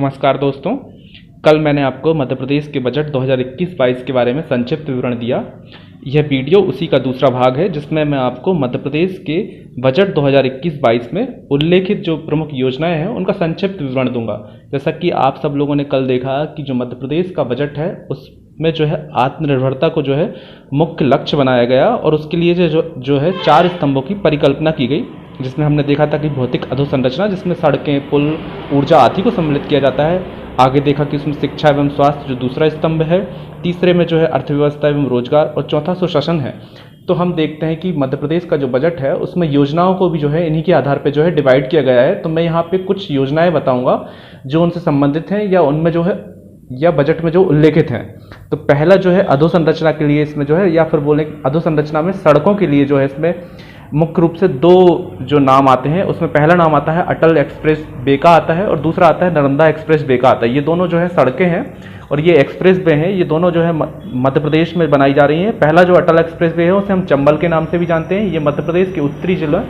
नमस्कार दोस्तों। कल मैंने आपको मध्य प्रदेश के बजट 2021-22 के बारे में संक्षिप्त विवरण दिया। यह वीडियो उसी का दूसरा भाग है जिसमें मैं आपको मध्य प्रदेश के बजट 2021-22 में उल्लेखित जो प्रमुख योजनाएं हैं उनका संक्षिप्त विवरण दूंगा। जैसा कि आप सब लोगों ने कल देखा कि जो मध्य प्रदेश का बजट है उसमें जो है आत्मनिर्भरता को जो है मुख्य लक्ष्य बनाया गया और उसके लिए जो है 4 स्तंभों की परिकल्पना की गई, जिसमें हमने देखा था कि भौतिक अधोसंरचना जिसमें सड़कें, पुल, ऊर्जा आदि को सम्मिलित किया जाता है। आगे देखा कि उसमें शिक्षा एवं स्वास्थ्य जो दूसरा स्तंभ है, तीसरे में जो है अर्थव्यवस्था एवं रोजगार और चौथा सुशासन है। तो हम देखते हैं कि मध्य प्रदेश का जो बजट है उसमें योजनाओं को भी जो है इन्हीं के आधार पे जो है डिवाइड किया गया है। तो मैं यहाँ पे कुछ योजनाएं बताऊंगा जो उनसे संबंधित हैं या उनमें जो है या बजट में जो उल्लेखित हैं। तो पहला जो है अधोसंरचना के लिए इसमें जो है या फिर बोले अधोसंरचना में सड़कों के लिए जो है इसमें मुख्य रूप से 2 जो नाम आते हैं। उसमें पहला नाम आता है अटल एक्सप्रेस वे का आता है और दूसरा आता है नर्मदा एक्सप्रेस वे का आता है। ये दोनों जो है सड़कें हैं और ये एक्सप्रेस वे हैं। ये दोनों जो है मध्य प्रदेश में बनाई जा रही हैं। पहला जो अटल एक्सप्रेस वे है उसे हम चंबल के नाम से भी जानते हैं। ये मध्य प्रदेश के उत्तरी जिला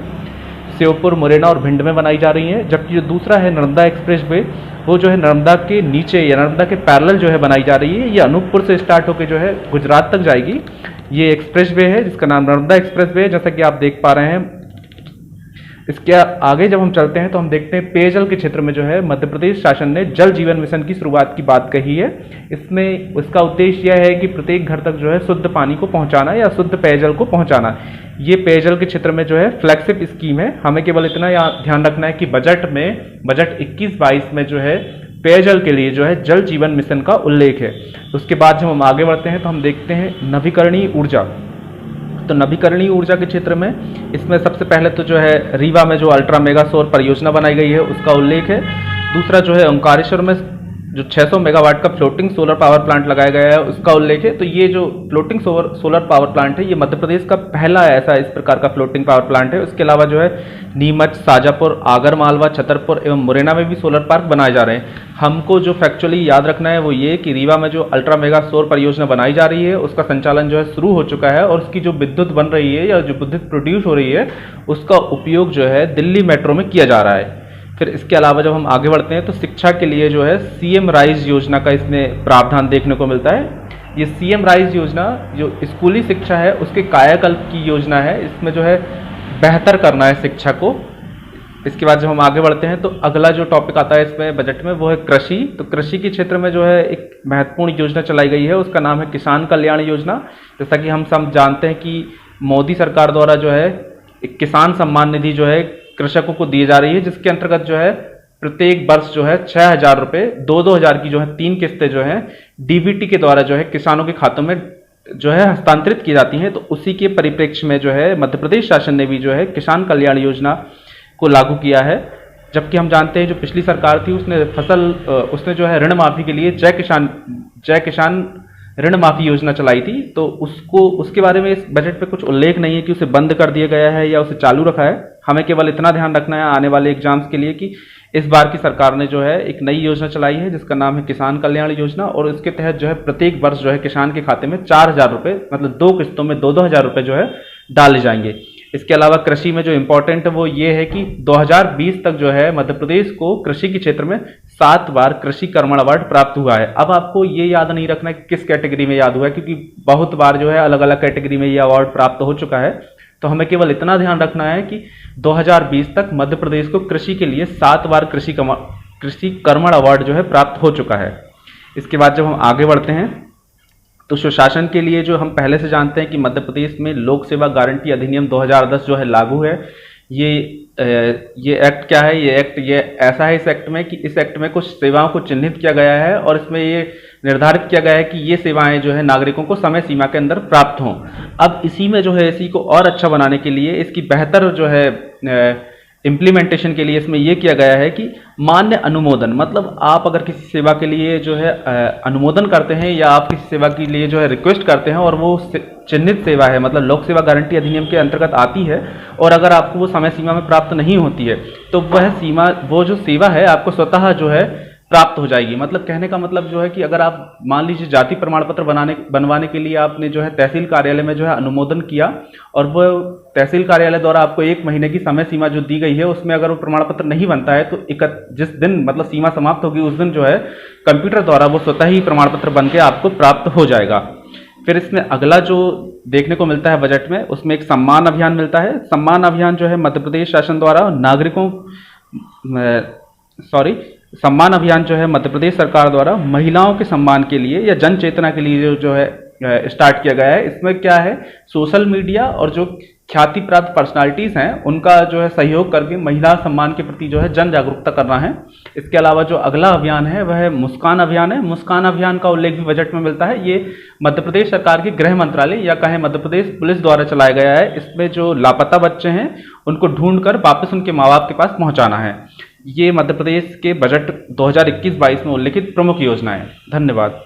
श्योपुर, मुरैना और भिंड में बनाई जा रही है। जबकि जो दूसरा है नर्मदा एक्सप्रेस वे वो जो है नर्मदा के नीचे या नर्मदा के पैरेलल जो है बनाई जा रही है। ये अनूपपुर से स्टार्ट होकर जो है गुजरात तक जाएगी। ये एक्सप्रेस वे है जिसका नाम नर्मदा एक्सप्रेस वे है, जैसा कि आप देख पा रहे हैं। इसके आगे जब हम चलते हैं तो हम देखते हैं पेयजल के क्षेत्र में जो है मध्य प्रदेश शासन ने जल जीवन मिशन की शुरुआत की बात कही है। इसमें उसका उद्देश्य यह है कि प्रत्येक घर तक जो है शुद्ध पानी को पहुंचाना या शुद्ध पेयजल को पहुंचाना। ये पेयजल के क्षेत्र में जो है फ्लैगशिप स्कीम है। हमें केवल इतना ध्यान रखना है कि बजट 21-22 में जो है पेयजल के लिए जो है जल जीवन मिशन का उल्लेख है। उसके बाद जब हम आगे बढ़ते हैं तो हम देखते हैं नवीकरणीय ऊर्जा। तो नवीकरणीय ऊर्जा के क्षेत्र में इसमें सबसे पहले तो जो है रीवा में जो अल्ट्रा मेगा सौर परियोजना बनाई गई है उसका उल्लेख है। दूसरा जो है ओंकारेश्वर में जो 600 मेगावाट का फ्लोटिंग सोलर पावर प्लांट लगाया गया है उसका उल्लेख है। तो ये जो फ्लोटिंग सोलर पावर प्लांट है ये मध्य प्रदेश का पहला ऐसा इस प्रकार का फ्लोटिंग पावर प्लांट है। उसके अलावा जो है नीमच, शाजापुर, आगरमालवा, छतरपुर एवं मुरैना में भी सोलर पार्क बनाए जा रहे हैं। हमको जो फैक्चुअली याद रखना है वो ये कि रीवा में जो अल्ट्रा मेगा सौर परियोजना बनाई जा रही है उसका संचालन जो है शुरू हो चुका है और उसकी जो विद्युत बन रही है या जो विद्युत प्रोड्यूस हो रही है उसका उपयोग जो है दिल्ली मेट्रो में किया जा रहा है। फिर इसके अलावा जब हम आगे बढ़ते हैं तो शिक्षा के लिए जो है सीएम राइज योजना का इसमें प्रावधान देखने को मिलता है। ये सीएम राइज योजना जो स्कूली शिक्षा है उसके कायाकल्प की योजना है। इसमें जो है बेहतर करना है शिक्षा को। इसके बाद जब हम आगे बढ़ते हैं तो अगला जो टॉपिक आता है इसमें बजट में वो है कृषि। तो कृषि के क्षेत्र में जो है एक महत्वपूर्ण योजना चलाई गई है, उसका नाम है किसान कल्याण योजना। जैसा कि हम सब जानते हैं कि मोदी सरकार द्वारा जो है एक किसान सम्मान निधि जो है कृषकों को दी जा रही है, जिसके अंतर्गत जो है प्रत्येक वर्ष जो है 6,000 रुपये 2-2 हज़ार की जो है 3 किस्तें जो है डीबीटी के द्वारा जो है किसानों के खातों में जो है हस्तांतरित की जाती हैं। तो उसी के परिप्रेक्ष्य में जो है मध्य प्रदेश शासन ने भी जो है किसान कल्याण योजना को लागू किया है। जबकि हम जानते हैं जो पिछली सरकार थी उसने जो है ऋण माफी के लिए जय किसान ऋण माफी योजना चलाई थी। तो उसके बारे में इस बजट पे कुछ उल्लेख नहीं है कि उसे बंद कर दिया गया है या उसे चालू रखा है। हमें केवल इतना ध्यान रखना है आने वाले एग्जाम्स के लिए कि इस बार की सरकार ने जो है एक नई योजना चलाई है जिसका नाम है किसान कल्याण योजना और इसके तहत जो है प्रत्येक वर्ष जो है किसान के खाते में 4,000 रुपये मतलब 2 किस्तों में 2-2 हज़ार रुपये जो है डाले जाएंगे। इसके अलावा कृषि में जो इम्पोर्टेंट है वो ये है कि 2020 तक जो है मध्य प्रदेश को कृषि के क्षेत्र में 7 बार कृषि कर्मण अवार्ड प्राप्त हुआ है। अब आपको ये याद नहीं रखना है कि किस कैटेगरी में याद हुआ है, क्योंकि बहुत बार जो है अलग अलग कैटेगरी में ये अवार्ड प्राप्त हो चुका है। तो हमें केवल इतना ध्यान रखना है कि 2020 तक मध्य प्रदेश को कृषि के लिए 7 बार कृषि कर्मण अवार्ड जो है प्राप्त हो चुका है। इसके बाद जब हम आगे बढ़ते हैं तो सुशासन के लिए जो हम पहले से जानते हैं कि मध्य प्रदेश में लोक सेवा गारंटी अधिनियम 2010 जो है लागू है। ये एक्ट क्या है? ये ऐसा है इस एक्ट में कि इस एक्ट में कुछ सेवाओं को चिन्हित किया गया है और इसमें ये निर्धारित किया गया है कि ये सेवाएं जो है नागरिकों को समय सीमा के अंदर प्राप्त हों। अब इसी में जो है इसी को और अच्छा बनाने के लिए इसकी बेहतर जो है इम्प्लीमेंटेशन के लिए इसमें यह किया गया है कि मान्य अनुमोदन, मतलब आप अगर किसी सेवा के लिए जो है अनुमोदन करते हैं या आप किसी सेवा के लिए जो है रिक्वेस्ट करते हैं और वो चिन्हित सेवा है, मतलब लोक सेवा गारंटी अधिनियम के अंतर्गत आती है और अगर आपको वो समय सीमा में प्राप्त नहीं होती है तो वो जो सेवा है आपको स्वतः जो है प्राप्त हो जाएगी। मतलब कहने का मतलब जो है कि अगर आप मान लीजिए जाति प्रमाण पत्र बनवाने के लिए आपने जो है तहसील कार्यालय में जो है अनुमोदन किया, और वो तहसील कार्यालय द्वारा आपको 1 महीने की समय सीमा जो दी गई है उसमें अगर वो प्रमाण पत्र नहीं बनता है तो जिस दिन मतलब सीमा समाप्त होगी उस दिन जो है कंप्यूटर द्वारा वो स्वतः ही प्रमाण पत्र बन के आपको प्राप्त हो जाएगा। फिर इसमें अगला जो देखने को मिलता है बजट में, उसमें एक सम्मान अभियान मिलता है। सम्मान अभियान जो है मध्य प्रदेश शासन द्वारा सम्मान अभियान जो है मध्य प्रदेश सरकार द्वारा महिलाओं के सम्मान के लिए या जन चेतना के लिए जो है स्टार्ट किया गया है। इसमें क्या है, सोशल मीडिया और जो ख्याति प्राप्त पर्सनालिटीज हैं उनका जो है सहयोग करके महिला सम्मान के प्रति जो है जन जागरूकता करना है। इसके अलावा जो अगला अभियान है वह मुस्कान अभियान है। मुस्कान अभियान का उल्लेख भी बजट में मिलता है। ये मध्य प्रदेश सरकार के गृह मंत्रालय या कहें मध्य प्रदेश पुलिस द्वारा चलाया गया है। इसमें जो लापता बच्चे हैं उनको ढूंढकर वापस उनके माँ बाप के पास पहुंचाना है। ये मध्य प्रदेश के बजट 2021-22 में उल्लेखित प्रमुख योजना है। धन्यवाद।